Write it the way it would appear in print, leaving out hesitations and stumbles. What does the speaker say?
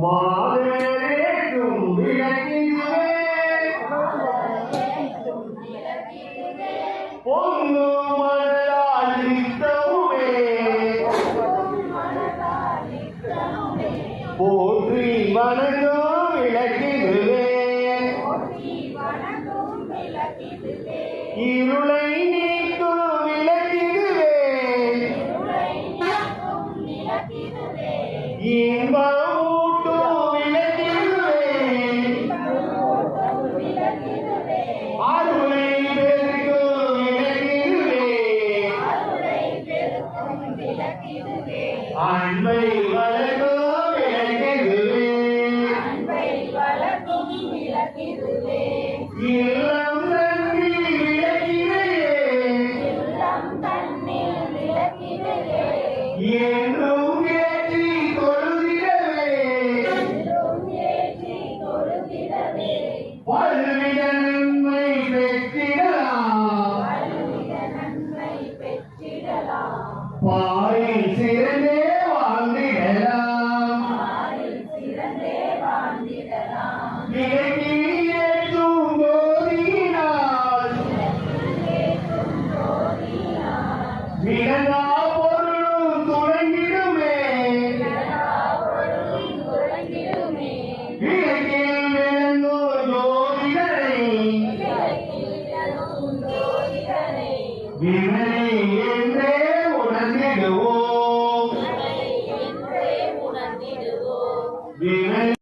மாதேற்றும் விளக்கிடுவே பொங்கு மலரால் நித்தமுமே போற்றி வணங்கும் விளக்கிடுவே இருளை நீக்கும் விளக்கிடுவே இன்பமூட்டும் விளக்கிடுவே அருளை பெருக்கும் விளக்கிடுவே அன்பை வளர்க்கும் விளக்கிடுவே இல்லம் தன்னில் விளக்கிடுவே என்றும் ஏற்றி தொழுதிடவே பல்வித நன்மை பெற்றிடலாம் பாரில் சிறந்தே வாழ்ந்திடலாம் விளக்கில் ஏற்றும் போதினால் விளங்கா பொருளும் துளங்கிடுமே விளக்கில் விளங்கும் ஜோதிடரை விமலை என்றே உணர்ந்திடுவோம் விமலை